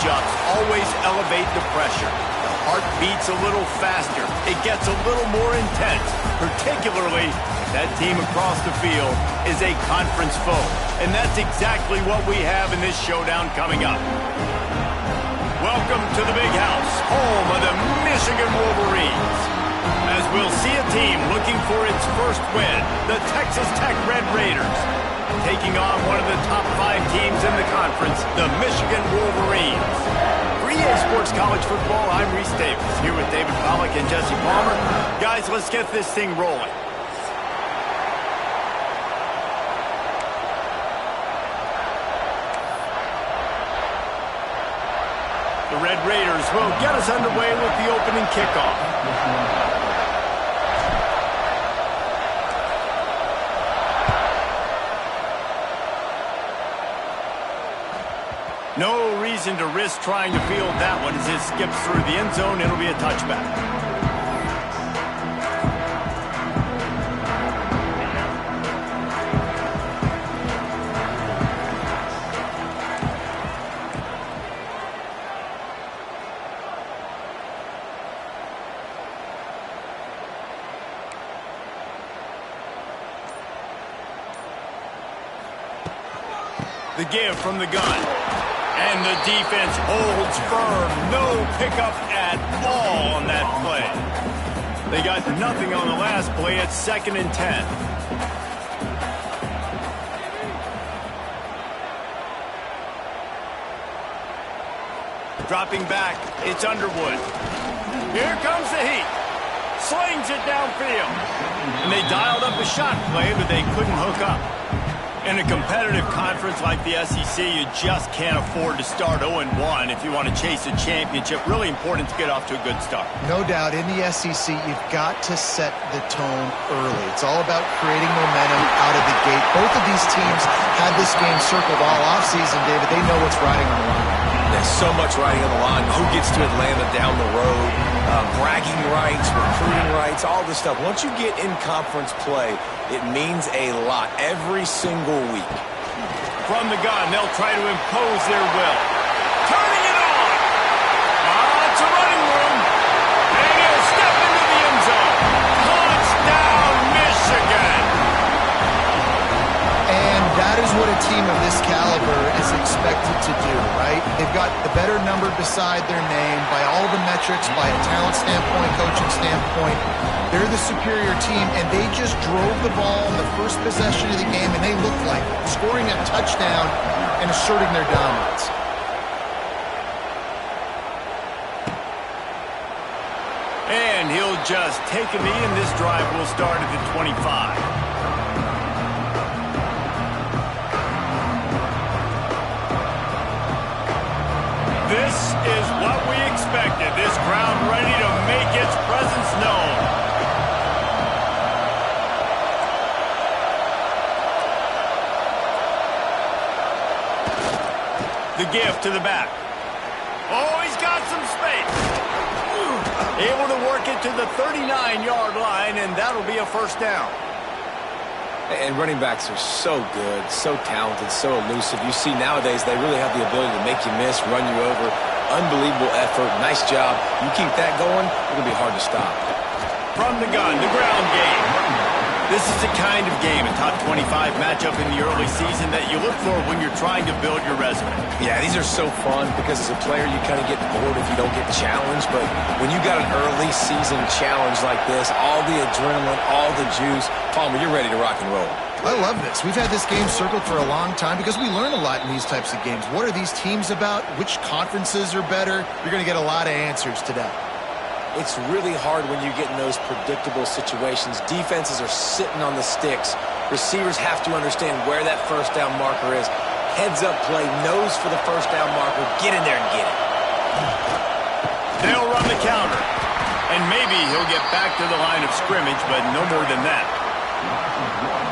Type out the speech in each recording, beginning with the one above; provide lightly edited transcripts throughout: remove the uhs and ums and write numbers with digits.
matchups always elevate the pressure. The heart beats a little faster. It gets a little more intense, particularly if that team across the field is a conference foe. And that's exactly what we have in this showdown coming up. Welcome to the Big House, home of the Michigan Wolverines. As we'll see a team looking for its first win, the Texas Tech Red Raiders, taking on one of the top 5 teams in the conference, the Michigan Wolverines. For EA Sports College Football, I'm Reese Davis, here with David Pollack and Jesse Palmer. Guys, let's get this thing rolling. The Red Raiders will get us underway with the opening kickoff. No reason to risk trying to field that one as it skips through the end zone. It'll be a touchback. The give from the gun. And the defense holds firm. No pickup at all on that play. They got nothing on the last play. It's 2nd and 10. Dropping back, it's Underwood. Here comes the heat. Slings it downfield. And they dialed up a shot play, but they couldn't hook up. In a competitive conference like the SEC, you just can't afford to start 0-1 if you want to chase a championship. Really important to get off to a good start. No doubt, in the SEC, you've got to set the tone early. It's all about creating momentum out of the gate. Both of these teams had this game circled all offseason, David. They know what's riding on the line. There's so much riding on the line. Who gets to Atlanta down the road? Bragging rights, recruiting rights, all this stuff. Once you get in conference play, it means a lot every single week. From the gun, they'll try to impose their will. Turning it on! It's a running room. And he'll step into the end zone. Touchdown, Michigan! And that is what a team of this caliber is expected to do, right? They've got the better number beside their name by all the metrics, by a talent standpoint, coaching standpoint. They're the superior team, and they just drove the ball in the first possession of the game, and they looked like scoring a touchdown and asserting their dominance. And he'll just take a knee, and this drive will start at the 25. This is what we expected. This crowd ready to make its presence known. The give to the back. Oh, he's got some space. Able to work it to the 39-yard line, and that'll be a first down. And running backs are so good, so talented, so elusive. You see nowadays they really have the ability to make you miss, run you over. Unbelievable effort. Nice job. You keep that going, it's going to be hard to stop. From the gun, the ground game. This is the kind of game, a top 25 matchup in the early season that you look for when you're trying to build your resume. Yeah, these are so fun because as a player you kind of get bored if you don't get challenged. But when you got an early season challenge like this, all the adrenaline, all the juice, Palmer, you're ready to rock and roll. I love this. We've had this game circled for a long time because we learn a lot in these types of games. What are these teams about? Which conferences are better? You're going to get a lot of answers today. It's really hard when you get in those predictable situations. Defenses are sitting on the sticks. Receivers have to understand where that first down marker is. Heads up play, nose for the first down marker. Get in there and get it. They'll run the counter. And maybe he'll get back to the line of scrimmage, but no more than that.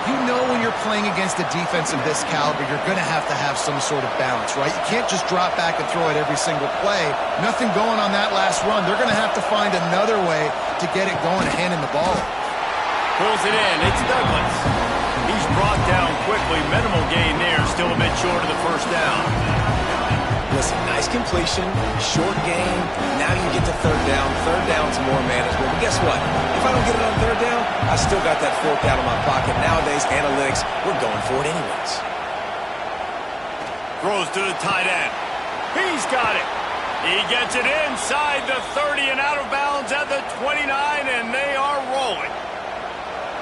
You know when you're playing against a defense of this caliber, you're going to have some sort of balance, right? You can't just drop back and throw it every single play. Nothing going on that last run. They're going to have to find another way to get it going, handing the ball. Pulls it in. It's Douglas. He's brought down quickly. Minimal gain there. Still a bit short of the first down. Listen, nice completion, short game. Now you get to third down. Third down's more manageable. But guess what? If I don't get it on third down, I still got that fork out of my pocket. Nowadays, analytics, we're going for it anyways. Throws to the tight end. He's got it. He gets it inside the 30 and out of bounds at the 29, and they are rolling.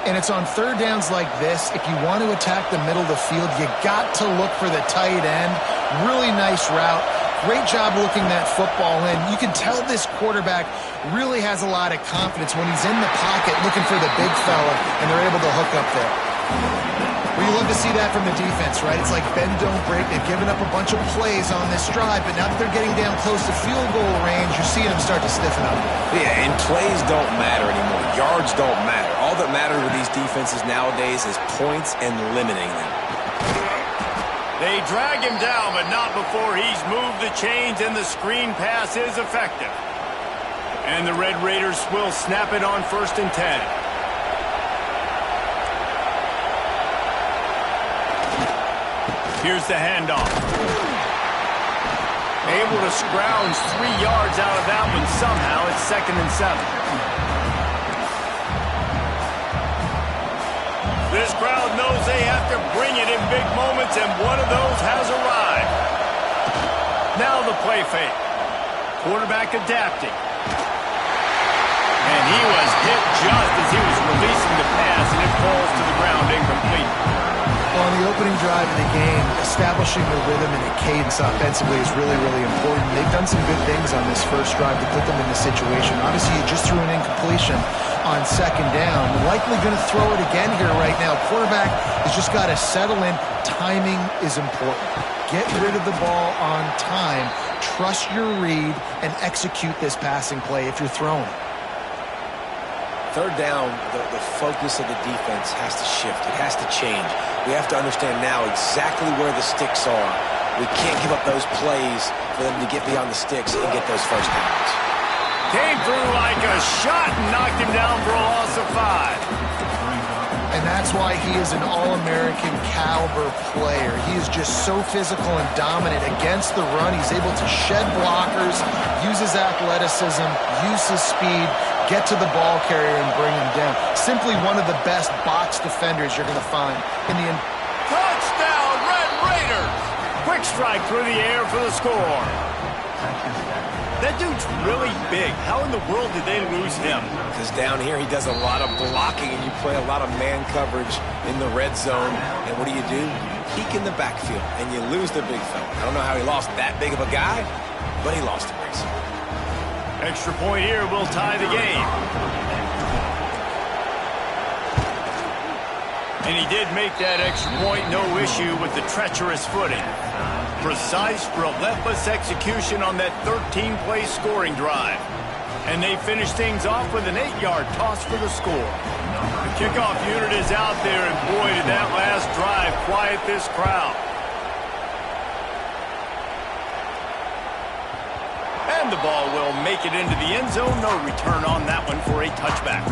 And it's on third downs like this, if you want to attack the middle of the field, you got to look for the tight end. Really nice route. Great job looking that football in. You can tell this quarterback really has a lot of confidence when he's in the pocket looking for the big fella, and they're able to hook up there. Well, you love to see that from the defense, right? It's like bend, don't break. They've given up a bunch of plays on this drive, but now that they're getting down close to field goal range, you're seeing them start to stiffen up. Yeah, and plays don't matter anymore. Yards don't matter. All that matters with these defenses nowadays is points and limiting them. They drag him down, but not before he's moved the chains, and the screen pass is effective. And the Red Raiders will snap it on 1st and 10. Here's the handoff. Able to scrounge 3 yards out of that one somehow. It's 2nd and 7. This crowd knows they have to bring it in big moments, and one of those has arrived. Now the play fake. Quarterback adapting. And he was hit just as he was releasing the pass, and it falls to the ground incomplete. Well, on the opening drive of the game, establishing the rhythm and the cadence offensively is really, really important. They've done some good things on this first drive to put them in this situation. Obviously, you just threw an incompletion on 2nd down. Likely going to throw it again here right now. Quarterback has just got to settle in. Timing is important. Get rid of the ball on time. Trust your read and execute this passing play if you're throwing it. Third down, the focus of the defense has to shift. It has to change. We have to understand now exactly where the sticks are. We can't give up those plays for them to get beyond the sticks and get those first downs. Came through like a shot and knocked him down for a loss of 5. And that's why he is an All-American caliber player. He is just so physical and dominant against the run. He's able to shed blockers, use his athleticism, use his speed, get to the ball carrier and bring him down. Simply one of the best box defenders you're going to find in the... Touchdown, Red Raiders! Quick strike through the air for the score. That dude's really big. How in the world did they lose him? Because down here he does a lot of blocking, and you play a lot of man coverage in the red zone. And what do? Peek in the backfield, and you lose the big fella. I don't know how he lost that big of a guy, but he lost a race. Extra point here will tie the game. And he did make that extra point, no issue with the treacherous footing. Precise, relentless execution on that 13-play scoring drive. And they finish things off with an 8-yard toss for the score. The kickoff unit is out there, and boy, did that last drive quiet this crowd. And the ball will make it into the end zone. No return on that one for a touchback.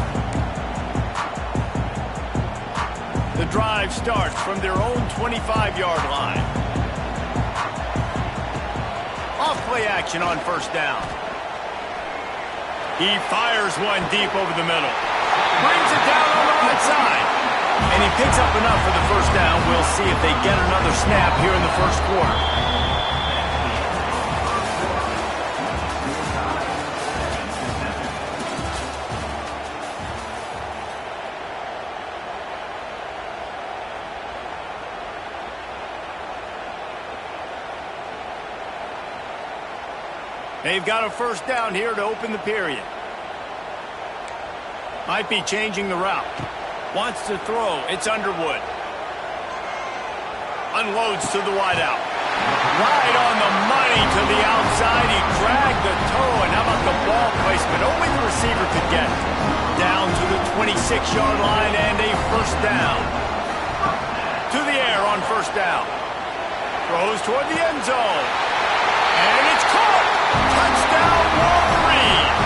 The drive starts from their own 25-yard line. Off-play action on 1st down. He fires one deep over the middle. Brings it down on the right side. And he picks up enough for the 1st down. We'll see if they get another snap here in the 1st quarter. They've got a 1st down here to open the period. Might be changing the route. Wants to throw. It's Underwood. Unloads to the wideout. Right on the money to the outside. He dragged the toe, and how about the ball placement? Only the receiver could get it. Down to the 26-yard line and a 1st down. To the air on 1st down. Throws toward the end zone. And it's caught. Touchdown, Wolverines.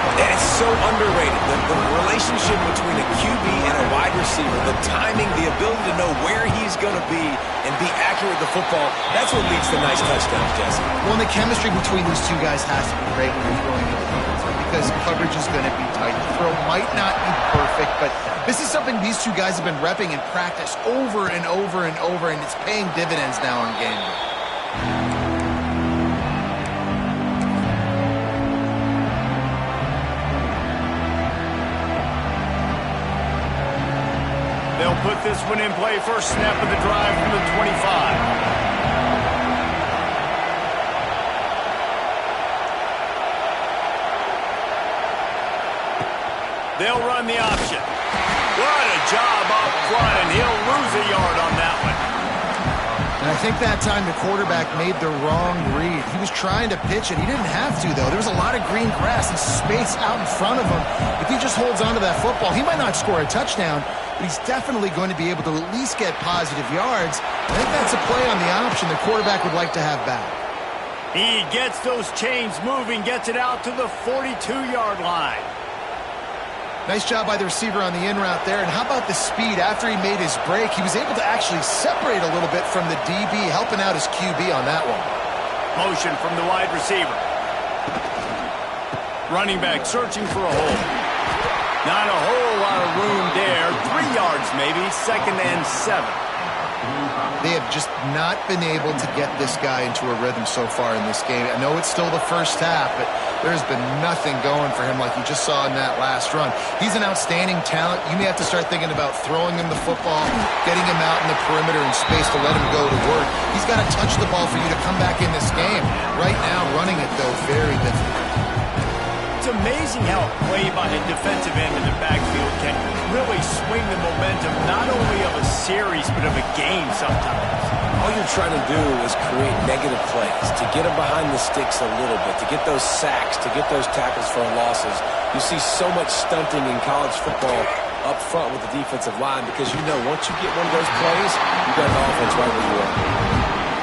And it's so underrated. The relationship between a QB and a wide receiver, the timing, the ability to know where he's going to be and be accurate with the football, that's what leads to nice touchdowns, Jesse. Well, the chemistry between these two guys has to be great when you're throwing into defense because coverage is going to be tight. The throw might not be perfect, but this is something these two guys have been repping in practice over and over and over, and it's paying dividends now on game day. They'll put this one in play. First snap of the drive from the 25. They'll run the option. What a job up front, and he'll lose a yard on that one. And I think that time the quarterback made the wrong read. He was trying to pitch it. He didn't have to, though. There was a lot of green grass and space out in front of him. If he just holds on to that football, he might not score a touchdown, but he's definitely going to be able to at least get positive yards. I think that's a play on the option the quarterback would like to have back. He gets those chains moving, gets it out to the 42-yard line. Nice job by the receiver on the in route there. And how about the speed? After he made his break, he was able to actually separate a little bit from the DB, helping out his QB on that one. Motion from the wide receiver. Running back searching for a hole. Not a whole lot of room there. 3 yards maybe, 2nd and 7. They have just not been able to get this guy into a rhythm so far in this game. I know it's still the first half, but there's been nothing going for him like you just saw in that last run. He's an outstanding talent. You may have to start thinking about throwing him the football, getting him out in the perimeter in space to let him go to work. He's got to touch the ball for you to come back in this game. Right now, running it, though, very difficult. It's amazing how a play by a defensive end in the backfield can really swing the momentum not only of a series but of a game sometimes. All you're trying to do is create negative plays, to get them behind the sticks a little bit, to get those sacks, to get those tackles for losses. You see so much stunting in college football up front with the defensive line because you know once you get one of those plays, you got the offense right where you are.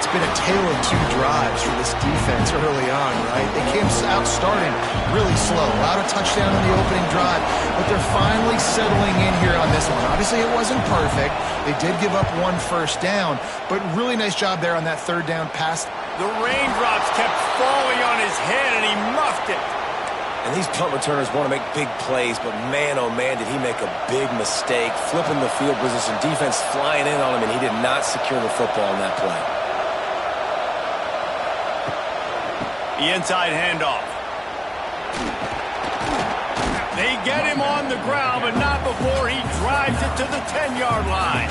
It's been a tale of two drives for this defense early on, right? They came out starting really slow. Allowed a touchdown in the opening drive, but they're finally settling in here on this one. Obviously, it wasn't perfect. They did give up 1 first down, but really nice job there on that 3rd down pass. The raindrops kept falling on his head, and he muffed it. And these punt returners want to make big plays, but man, oh man, did he make a big mistake. Flipping the field position, defense flying in on him, and he did not secure the football on that play. The inside handoff. They get him on the ground, but not before he drives it to the 10-yard line.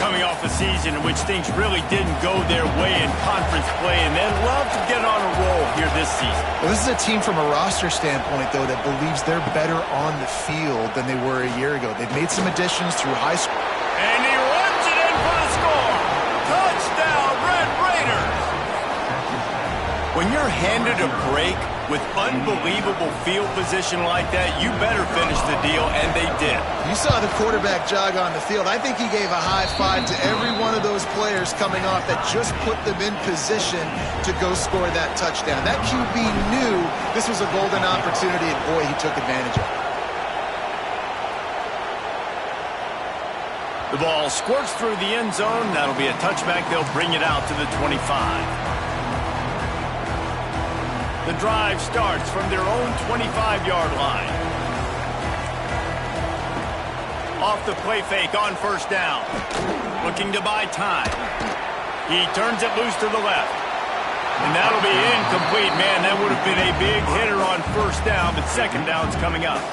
Coming off a season in which things really didn't go their way in conference play, and they'd love to get on a roll here this season. Well, this is a team from a roster standpoint, though, that believes they're better on the field than they were a year ago. They've made some additions through high school. And he runs it in for the score. Touchdown, Red Raiders. When you're handed a break with unbelievable field position like that, you better finish the deal, and they did. You saw the quarterback jog on the field. I think he gave a high five to every one of those players coming off that just put them in position to go score that touchdown. That QB knew this was a golden opportunity, and boy, he took advantage of it. The ball squirts through the end zone. That'll be a touchback. They'll bring it out to the 25. The drive starts from their own 25-yard line. Off the play fake on first down. Looking to buy time. He turns it loose to the left. And that'll be incomplete. Man, that would have been a big hitter on first down, but second down's coming up.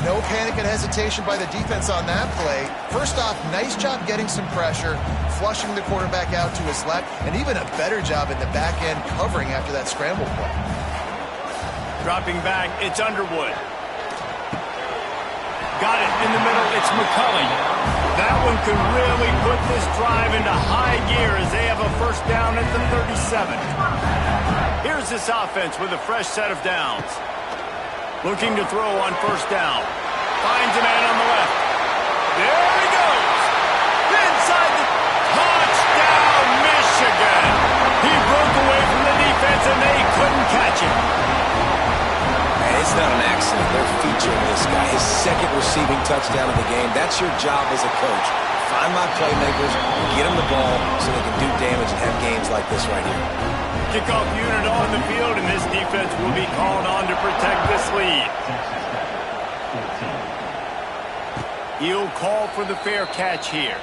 No panic and hesitation by the defense on that play. First off, nice job getting some pressure, flushing the quarterback out to his left, and even a better job in the back end covering after that scramble play. Dropping back, it's Underwood. Got it in the middle, it's McCulley. That one could really put this drive into high gear as they have a first down at the 37. Here's this offense with a fresh set of downs. Looking to throw on first down. Finds a man on the left. There he goes. Inside the touchdown, Michigan. He broke away from the defense and they couldn't catch him. Man, it's not an accident. They're featuring this guy. His second receiving touchdown of the game. That's your job as a coach. Find my playmakers, get them the ball so they can do damage and have games like this right here. Kickoff unit on the field, and this defense will be called on to protect this lead. He'll call for the fair catch here.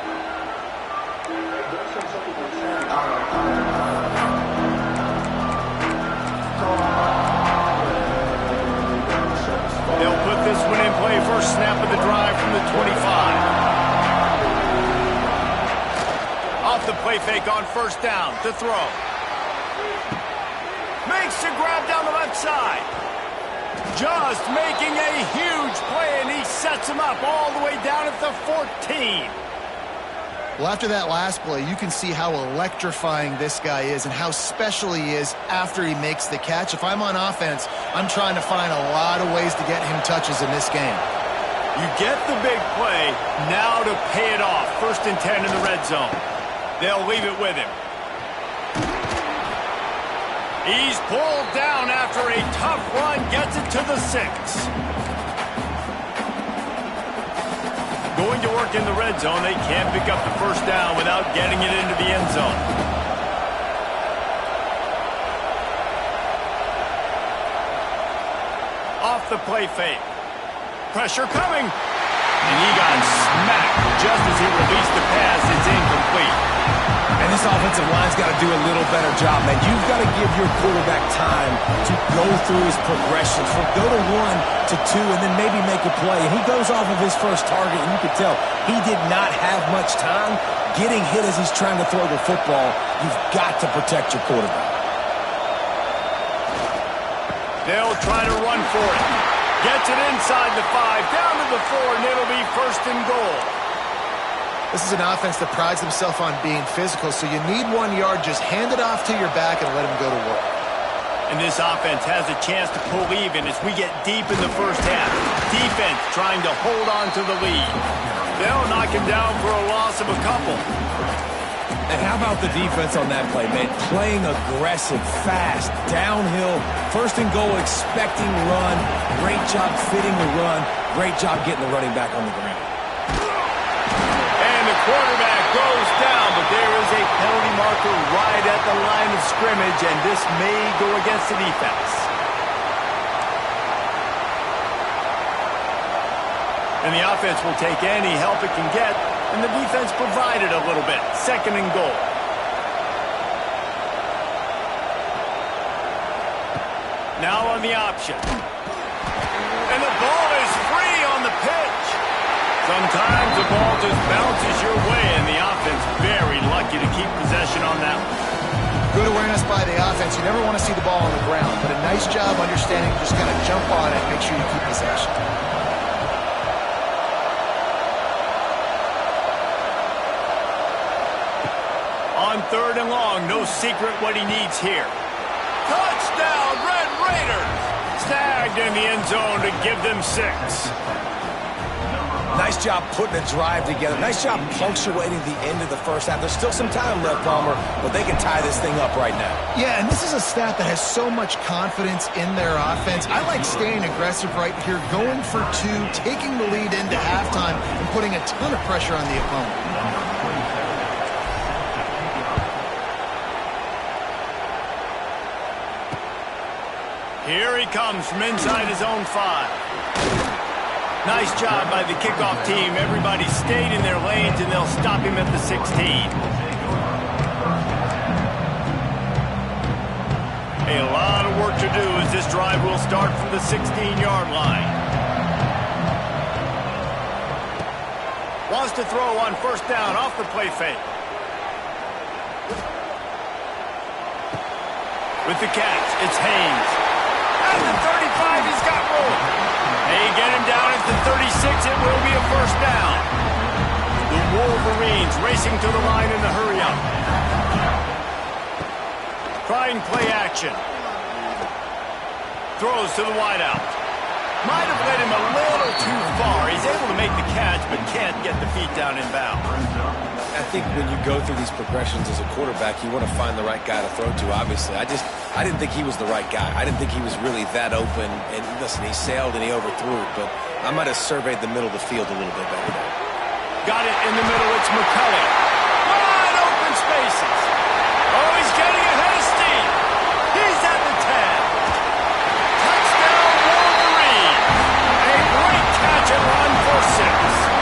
They'll put this one in play. First snap of the drive from the 25. Off the play fake on first down to throw. Makes the grab down the left side. Just making a huge play, and he sets him up all the way down at the 14. Well, after that last play, you can see how electrifying this guy is and how special he is after he makes the catch. If I'm on offense, I'm trying to find a lot of ways to get him touches in this game. You get the big play, now to pay it off. 1st and 10 in the red zone. They'll leave it with him. He's pulled down after a tough run, gets it to the 6. Going to work in the red zone. They can't pick up the first down without getting it into the end zone. Off the play fake. Pressure coming. And he got smacked just as he released the pass. It's incomplete. And this offensive line's got to do a little better job, man. You've got to give your quarterback time to go through his progressions. From go to 1 to 2 and then maybe make a play. And he goes off of his first target, and you can tell he did not have much time getting hit as he's trying to throw the football. You've got to protect your quarterback. They'll try to run for it. Gets it inside the 5, down to the 4, and it'll be 1st and goal. This is an offense that prides himself on being physical, so you need 1 yard. Just hand it off to your back and let him go to work. And this offense has a chance to pull even as we get deep in the first half. Defense trying to hold on to the lead. They'll knock him down for a loss of a couple. And how about the defense on that play, man? Playing aggressive, fast, downhill, 1st and goal, expecting run. Great job fitting the run. Great job getting the running back on the ground. And the quarterback goes down, but there is a penalty marker right at the line of scrimmage, and this may go against the defense. And the offense will take any help it can get, and the defense provided a little bit. 2nd and goal. Now on the option. And the ball is free on the pitch. Sometimes the ball just bounces your way, and the offense very lucky to keep possession on that one. Good awareness by the offense. You never want to see the ball on the ground, but a nice job understanding just kind of jump on it, make sure you keep possession. On 3rd and long, no secret what he needs here. Touchdown, Red Raiders! Snagged in the end zone to give them 6. Nice job putting a drive together. Nice job punctuating the end of the first half. There's still some time left, Palmer, but they can tie this thing up right now. Yeah, and this is a staff that has so much confidence in their offense. I like staying aggressive right here, going for 2, taking the lead into halftime, and putting a ton of pressure on the opponent. Here he comes from inside his own 5. Nice job by the kickoff team. Everybody stayed in their lanes, and they'll stop him at the 16. A lot of work to do as this drive will start from the 16-yard line. Wants to throw on 1st down off the play fake. With the catch, it's Haynes. At the 35, he's got room. They get him down at the 36. It will be a 1st down. The Wolverines racing to the line in the hurry-up. Trying play action. Throws to the wideout. Might have led him a little too far. He's able to make the catch, but can't get the feet down in bounds. I think when you go through these progressions as a quarterback, you want to find the right guy to throw to, obviously. I didn't think he was the right guy. I didn't think he was really that open. And listen, he sailed and he overthrew it, but I might have surveyed the middle of the field a little bit better. Got it in the middle. It's McCulley. Wide open spaces. Oh, he's getting ahead of steam. He's at the 10. Touchdown, Wolverine. A great catch and run for 6.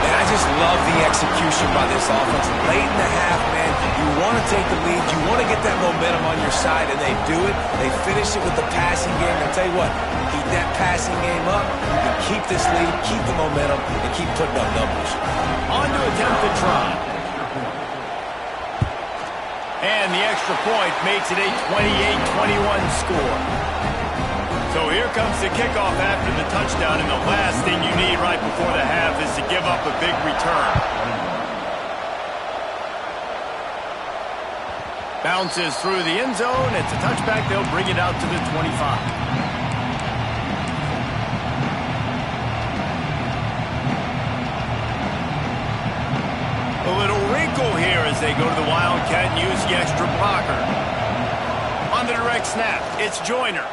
And I just love the execution by this offense. Late in the half, man, you want to take the lead. You want to get that momentum on your side, and they do it. They finish it with the passing game. I'll tell you what, keep that passing game up. You can keep this lead, keep the momentum, and keep putting up numbers. On to attempt the try. And the extra point makes it a 28-21 score. So here comes the kickoff after the touchdown, and the last thing you need right before the half is to give up a big return. Bounces through the end zone. It's a touchback. They'll bring it out to the 25. A little wrinkle here as they go to the Wildcat and use the extra blocker. On the direct snap, it's Joyner.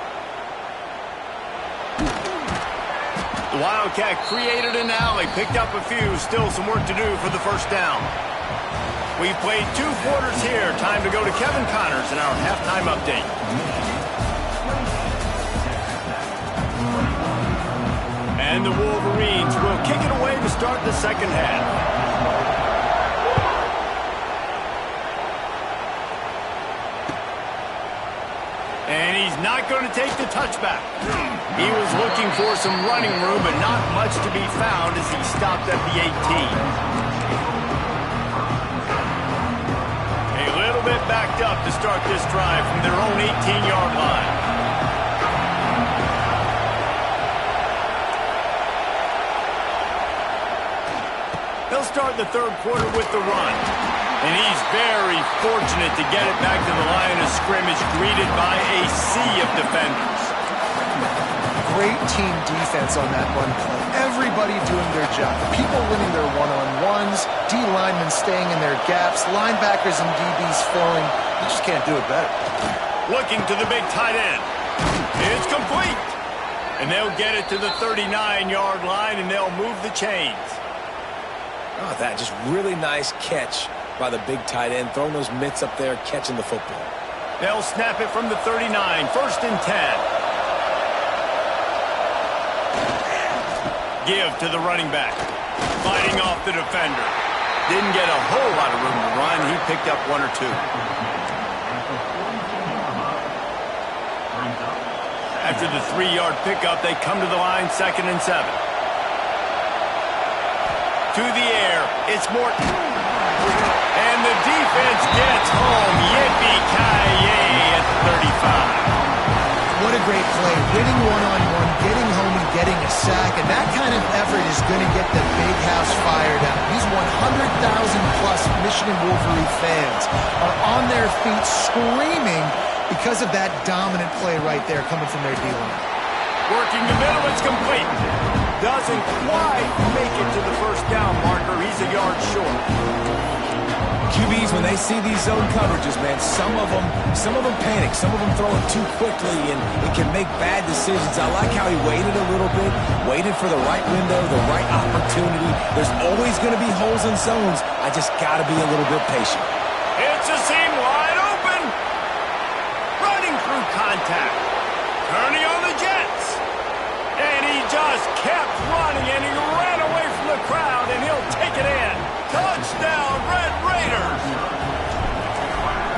The Wildcat created an alley, picked up a few, still some work to do for the first down. We've played 2 quarters here. Time to go to Kevin Connors in our halftime update. And the Wolverines will kick it away to start the second half. And he's not going to take the touchback. He was looking for some running room, but not much to be found as he stopped at the 18. A little bit backed up to start this drive from their own 18-yard line. They'll start the third quarter with the run. And he's very fortunate to get it back to the line of scrimmage, greeted by a sea of defenders. Great team defense on that run play. Everybody doing their job. People winning their one-on-ones, D linemen staying in their gaps, linebackers and DBs filling. You just can't do it better. Looking to the big tight end. It's complete. And they'll get it to the 39-yard line, and they'll move the chains. Oh, that just really nice catch by the big tight end, throwing those mitts up there, catching the football. They'll snap it from the 39, 1st and 10. Give to the running back. Fighting off the defender. Didn't get a whole lot of room to run. He picked up 1 or 2. After the 3-yard pickup, they come to the line, 2nd and 7. To the air, it's Morton. And the defense gets home. Yippee-ki-yay at the 35. What a great play. Winning one-on-one, getting home and getting a sack. And that kind of effort is going to get the big house fired up. These 100,000-plus Michigan Wolverine fans are on their feet screaming because of that dominant play right there coming from their D-line. Working the middle, it's complete. Doesn't quite make it to the first down marker. He's a yard short. QBs, when they see these zone coverages, man, some of them panic. Some of them throw it too quickly and can make bad decisions. I like how he waited a little bit, waited for the right window, the right opportunity. There's always going to be holes in zones. I just got to be a little bit patient. It's a seam wide open. Running through contact. Turning on the Jets. And he just kept running, and he ran away from the crowd, and he'll take it in. Touchdown, Red Raiders!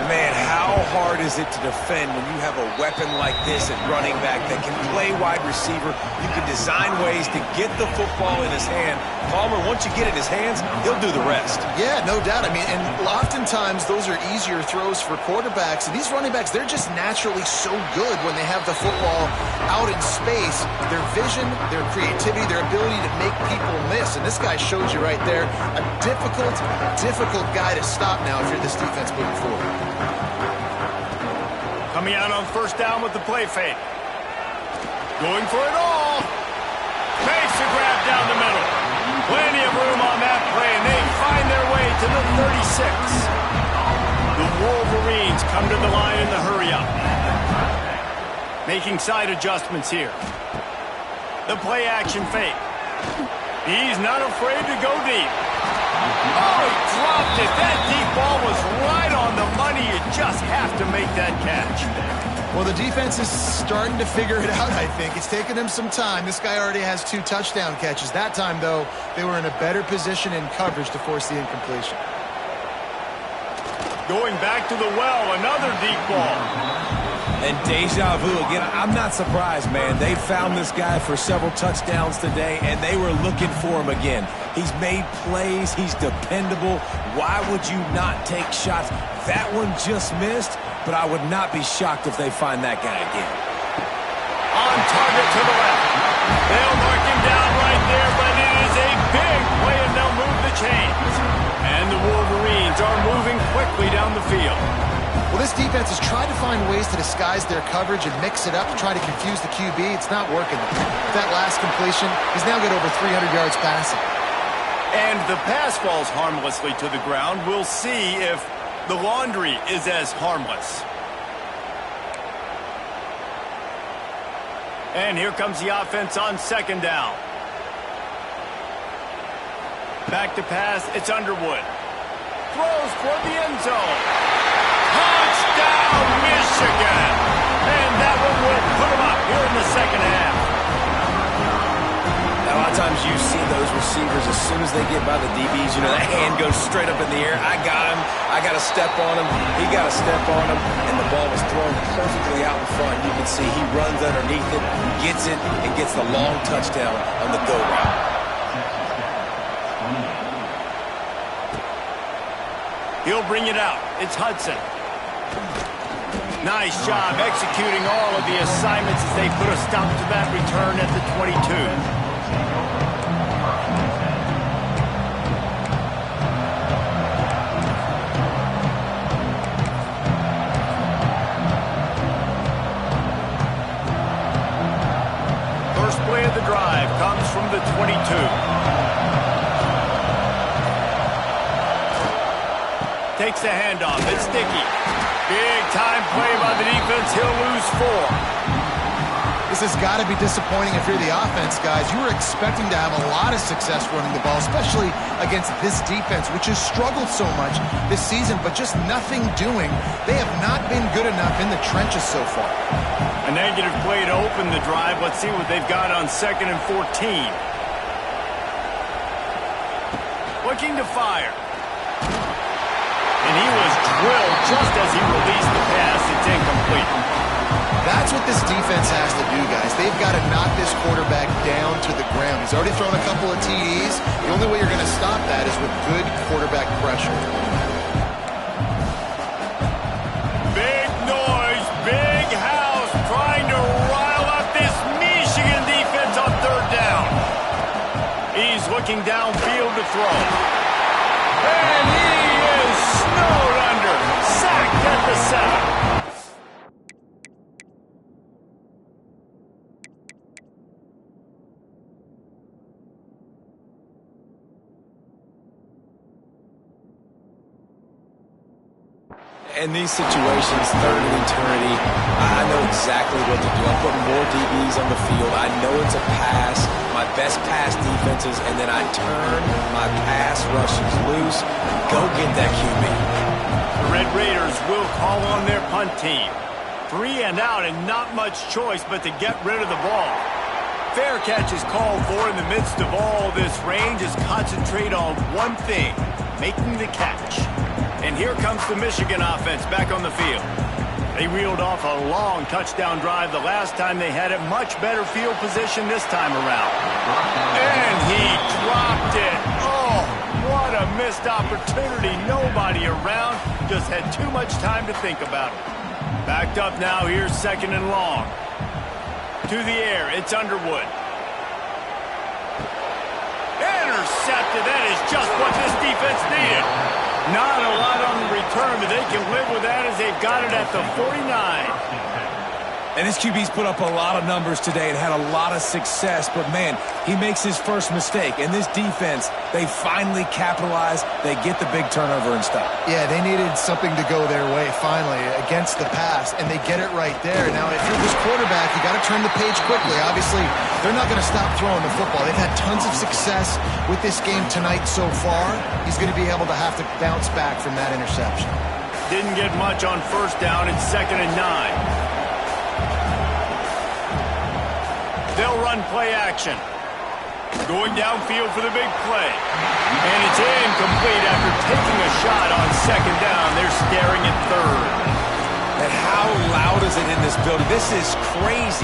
Man, how hard is it to defend when you have a weapon like this at running back that can play wide receiver? You can design ways to get the football in his hand. Palmer, once you get it in his hands, he'll do the rest. Yeah, no doubt. I mean, and oftentimes those are easier throws for quarterbacks. And these running backs, they're just naturally so good when they have the football out in space. Their vision, their creativity, their ability to make people miss. And this guy shows you right there, a difficult guy to stop now if you're this defense moving forward. Coming out on 1st down with the play fake. Going for it all. Makes a grab down the middle. Plenty of room on that play, and they find their to the 36. The Wolverines come to the line in the hurry-up. Making side adjustments here. The play-action fake. He's not afraid to go deep. Oh, he dropped it. That deep ball was right on the money. You just have to make that catch. Well, the defense is starting to figure it out, I think. It's taken them some time. This guy already has 2 touchdown catches. That time, though, they were in a better position in coverage to force the incompletion. Going back to the well, another deep ball. And deja vu again. I'm not surprised, man. They found this guy for several touchdowns today, and they were looking for him again. He's made plays. He's dependable. Why would you not take shots? That one just missed, but I would not be shocked if they find that guy again. On target to the left. They'll mark him down right there, but it is a big play, and they'll move the chains. And the Wolverines are moving quickly down the field. Well, this defense has tried to find ways to disguise their coverage and mix it up to try to confuse the QB. It's not working. With that last completion, he's now got over 300 yards passing. And the pass falls harmlessly to the ground. We'll see if the laundry is as harmless. And here comes the offense on second down. Back to pass, it's Underwood. Throws for the end zone. Touchdown, Michigan! And that one will put them up here in the second half. Now, a lot of times you see those receivers, as soon as they get by the DBs, you know, that hand goes straight up in the air. I got him. I got to step on him. He got to step on him. And the ball was thrown perfectly out in front. You can see he runs underneath it, gets it, and gets the long touchdown on the go route. He'll bring it out. It's Hudson. Nice job executing all of the assignments as they put a stop to that return at the 22. First play of the drive comes from the 22. Takes the handoff. It's sticky. Big time play by the defense. He'll lose 4. This has got to be disappointing if you're the offense, guys. You were expecting to have a lot of success running the ball, especially against this defense, which has struggled so much this season, but just nothing doing. They have not been good enough in the trenches so far. A negative play to open the drive. Let's see what they've got on 2nd and 14. Looking to fire. And he was drilled just as he released the pass. It's incomplete. That's what this defense has to do, guys. They've got to knock this quarterback down to the ground. He's already thrown a couple of TDs. The only way you're going to stop that is with good quarterback pressure. Big noise, big house, trying to rile up this Michigan defense on 3rd down. He's looking downfield to throw. And he is snowed under. Sacked at the 7. In these situations, 3rd and eternity, I know exactly what to do. I'm putting more DBs on the field. I know it's a pass, my best pass defenses, and then I turn my pass rushes loose. Go get that QB. The Red Raiders will call on their punt team. 3 and out and not much choice but to get rid of the ball. Fair catch is called for in the midst of all this range. Is concentrate on one thing, making the catch. And here comes the Michigan offense back on the field. They reeled off a long touchdown drive the last time they had it. Much better field position this time around. And he dropped it. Oh, what a missed opportunity. Nobody around. Just had too much time to think about it. Backed up now. Here's 2nd and long. To the air. It's Underwood. Intercepted. That is just what this defense needed. Not a lot on the return, but they can live with that as they've got it at the 49. And this QB's put up a lot of numbers today and had a lot of success, but man, he makes his first mistake. And this defense, they finally capitalize. They get the big turnover and stop. Yeah, they needed something to go their way finally against the pass, and they get it right there. Now, if you're this quarterback, you got to turn the page quickly. Obviously, they're not going to stop throwing the football. They've had tons of success with this game tonight so far. He's going to be able to have to bounce back from that interception. Didn't get much on first down. It's 2nd and 9. They'll run play action. Going downfield for the big play. And it's incomplete after taking a shot on 2nd down. They're staring at 3rd. And how loud is it in this building? This is crazy.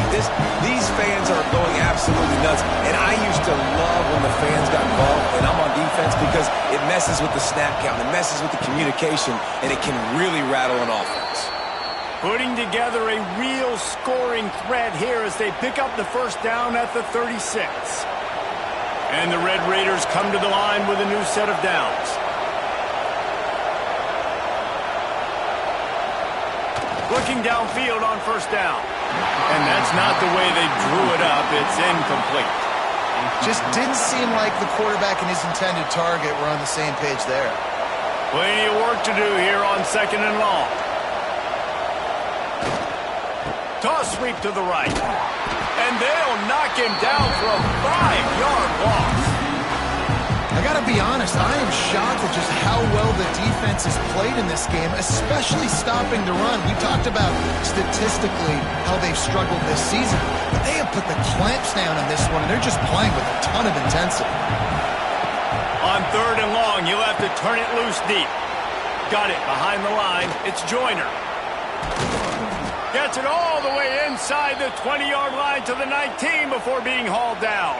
These fans are going absolutely nuts. And I used to love when the fans got involved, and I'm on defense because it messes with the snap count. It messes with the communication, and it can really rattle an offense. Putting together a real scoring threat here as they pick up the first down at the 36. And the Red Raiders come to the line with a new set of downs. Looking downfield on first down. And that's not the way they drew it up. It's incomplete. Just didn't seem like the quarterback and his intended target were on the same page there. Plenty of work to do here on 2nd and long. Toss sweep to the right. And they'll knock him down for a 5-yard loss. I got to be honest, I am shocked at just how well the defense has played in this game, especially stopping the run. We talked about statistically how they've struggled this season, but they have put the clamps down on this one, and they're just playing with a ton of intensity. On 3rd and long, you'll have to turn it loose deep. Got it behind the line. It's Joyner. Gets it all the way inside the 20-yard line to the 19 before being hauled down.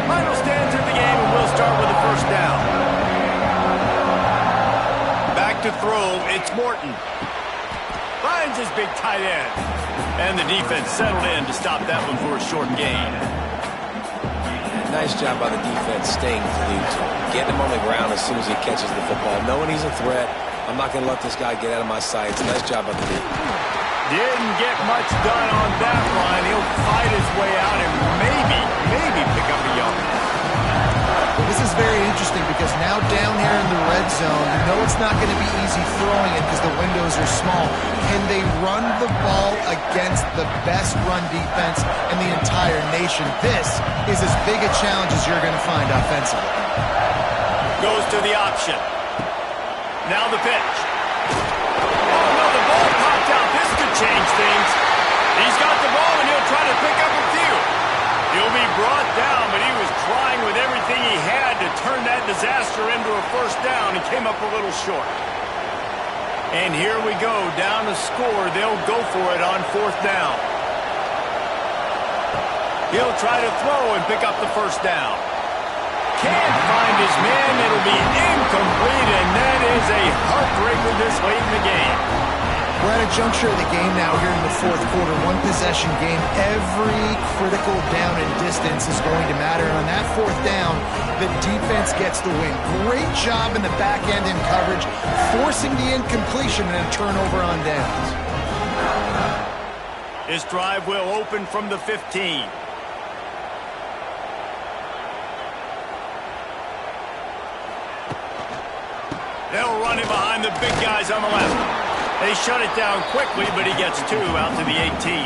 Final stands of the game, and we'll start with the first down. To throw, it's Morton. Finds his big tight end. And the defense settled in to stop that one for a short gain. Nice job by the defense staying glued to him. Getting him on the ground as soon as he catches the football. Knowing he's a threat, I'm not going to let this guy get out of my sights. Nice job by the defense. Didn't get much done on that line. He'll fight his way out and maybe pick up a yard. Well, this is very interesting because now down here in the red zone, you know it's not going to be easy throwing it because the windows are small. Can they run the ball against the best run defense in the entire nation? This is as big a challenge as you're going to find offensively. Goes to the option. Now the pitch. Oh, no, the ball popped out. This could change things. He's got the ball, and he'll try to pick up a few. He'll be brought down, but he was trying with everything he had to turn that disaster into a first down and came up a little short. And here we go, down to score. They'll go for it on 4th down. He'll try to throw and pick up the first down. Can't find his man. It'll be incomplete, and that is a heartbreaker this late in the game. We're at a juncture of the game now here in the 4th quarter. One possession game. Every critical down and distance is going to matter. And on that 4th down, the defense gets the win. Great job in the back end in coverage, forcing the incompletion and a turnover on downs. This drive will open from the 15. They'll run it behind the big guys on the left. They shut it down quickly, but he gets 2 out to the 18.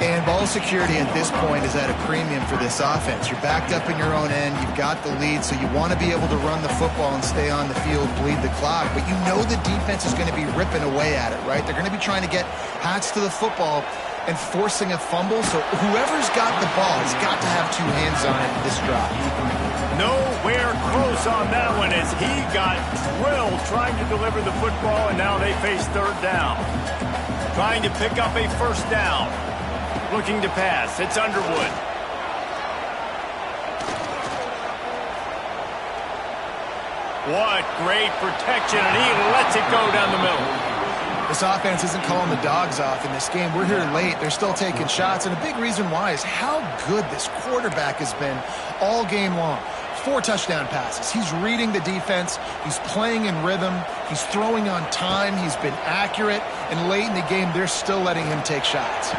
And ball security at this point is at a premium for this offense. You're backed up in your own end. You've got the lead, so you want to be able to run the football and stay on the field, bleed the clock. But you know the defense is going to be ripping away at it, right? They're going to be trying to get hats to the football and forcing a fumble. So whoever's got the ball has got to have 2 hands on it this drive. Nowhere close on that one as he got drilled trying to deliver the football, and now they face 3rd down. Trying to pick up a first down. Looking to pass. It's Underwood. What great protection, and he lets it go down the middle. This offense isn't calling the dogs off in this game. We're here late. They're still taking shots, and a big reason why is how good this quarterback has been all game long. 4 touchdown passes. He's reading the defense. He's playing in rhythm. He's throwing on time. He's been accurate, and late in the game, they're still letting him take shots.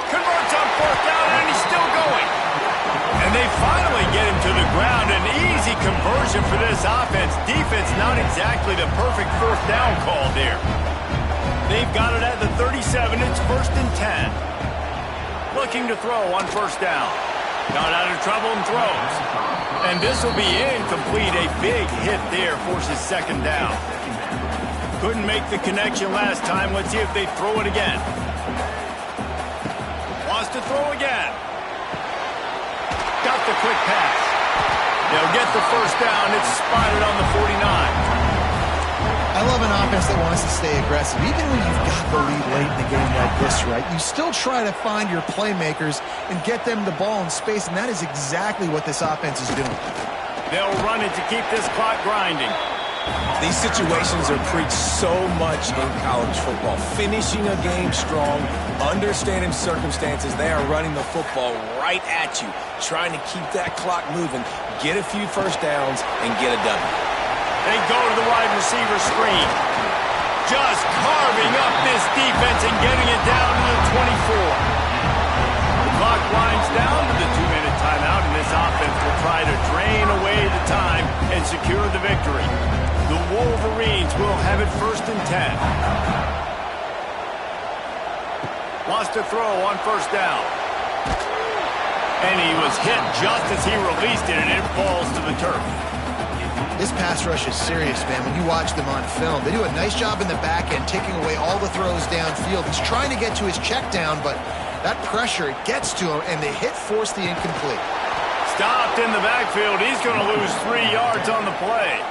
Converts on 4th down, and he's still going. And they finally get him to the ground. An easy conversion for this offense. Defense not exactly the perfect 4th down call there. They've got it at the 37. It's 1st and 10. Looking to throw on 1st down. Got out of trouble and throws. And this will be incomplete. A big hit there forces 2nd down. Couldn't make the connection last time. Let's see if they throw it again. Wants to throw again. Got the quick pass. They'll get the 1st down. It's spotted on the 49. I love an offense that wants to stay aggressive. Even when you've got the lead late in the game like this, right, you still try to find your playmakers and get them the ball in space, and that is exactly what this offense is doing. They'll run it to keep this clock grinding. These situations are preached so much in college football. Finishing a game strong, understanding circumstances. They are running the football right at you, trying to keep that clock moving, get a few 1st downs, and get a W. They go to the wide receiver screen. Just carving up this defense and getting it down to the 24. The clock winds down to the 2-minute timeout, and this offense will try to drain away the time and secure the victory. The Wolverines will have it 1st and 10. Wants to throw on 1st down. And he was hit just as he released it, and it falls to the turf. This pass rush is serious, man. When you watch them on film, they do a nice job in the back end, taking away all the throws downfield. He's trying to get to his check down, but that pressure, it gets to him, and the hit forced the incomplete. Stopped in the backfield. He's going to lose 3 yards on the play.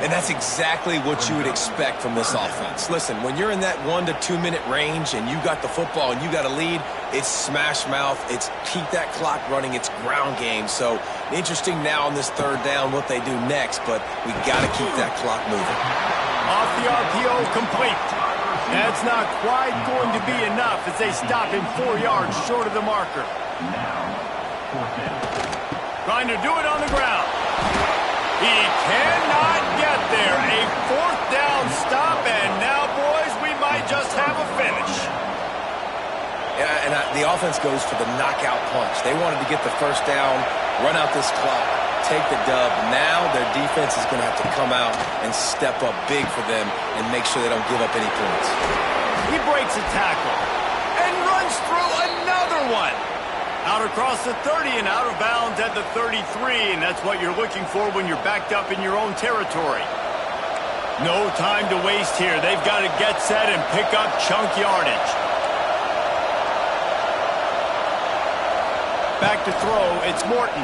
And that's exactly what you would expect from this offense. Listen, when you're in that 1 to 2 minute range and you got the football and you got a lead, it's smash mouth, it's keep that clock running, it's ground game. So interesting now on this 3rd down what they do next, but we got to keep that clock moving. Off the RPO, complete. That's not quite going to be enough as they stop him 4 yards short of the marker. Trying to do it on the ground. He cannot get there. A 4th down stop, and now, boys, we might just have a finish. Yeah, and the offense goes for the knockout punch. They wanted to get the 1st down, run out this clock, take the dub. Now their defense is going to have to come out and step up big for them and make sure they don't give up any points. He breaks a tackle and runs through another one. Out across the 30 and out of bounds at the 33, and that's what you're looking for when you're backed up in your own territory. No time to waste here. They've got to get set and pick up chunk yardage. Back to throw, it's Morton.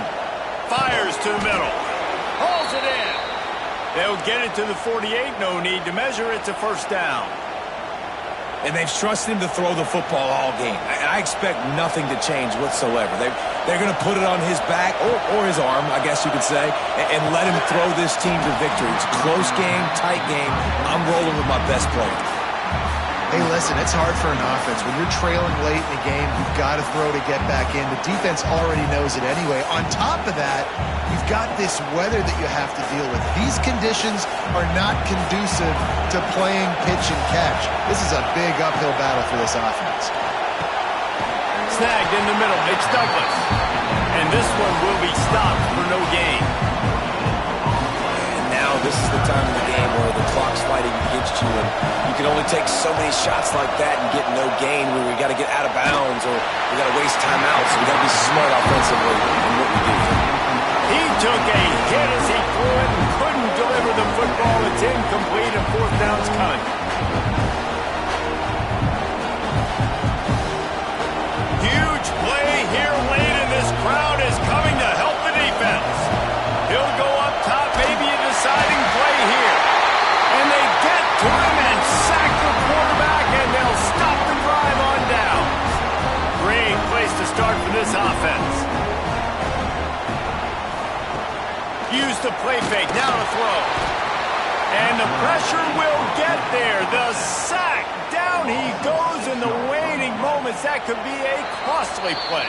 Fires to the middle. Hauls it in. They'll get it to the 48, no need to measure. It's a 1st down. And they've trusted him to throw the football all game. I expect nothing to change whatsoever. They're going to put it on his back, or his arm, I guess you could say, and let him throw this team to victory. It's a close game, tight game. I'm rolling with my best player. Hey, listen, it's hard for an offense. When you're trailing late in the game, you've got to throw to get back in. The defense already knows it anyway. On top of that, you've got this weather that you have to deal with. These conditions are not conducive to playing pitch and catch. This is a big uphill battle for this offense. Snagged in the middle. It's Douglas. And this one will be stopped for no gain. And now this is the time of the game where the clock's fighting against you, and you can only take so many shots like that and get no gain where we got to get out of bounds or we got to waste timeouts. So we got to be smart offensively in what we do. He took a hit as he threw it and couldn't deliver the football. It's incomplete and 4th down's coming. Huge play here late, and this crowd is coming to help the defense. He'll go up top, maybe a deciding play here. And they get to him and sack the quarterback, and they'll stop the drive on down. Great place to start for this offense. Use the play fake. Now to throw. And the pressure will get there. The sack. Down he goes in the waning moments. That could be a costly play.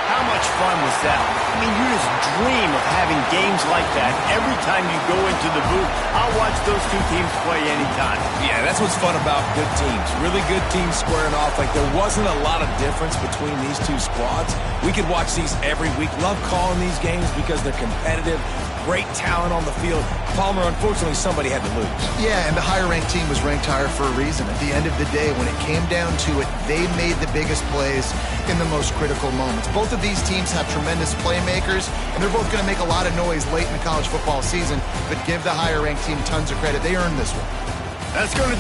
How much fun was that? I mean, you just dream of having games like that every time you go into the booth. I'll watch those two teams play anytime. Yeah, that's what's fun about good teams. Really good teams squaring off. Like, there wasn't a lot of difference between these two squads. We could watch these every week. Love calling these games because they're competitive. Great talent on the field. Palmer, unfortunately, somebody had to lose. Yeah, and the higher-ranked team was ranked higher for a reason. At the end of the day, when it came down to it, they made the biggest plays in the most critical moments. Both of these teams have tremendous playmakers, and they're both going to make a lot of noise late in the college football season, but give the higher-ranked team tons of credit. They earned this one. That's going to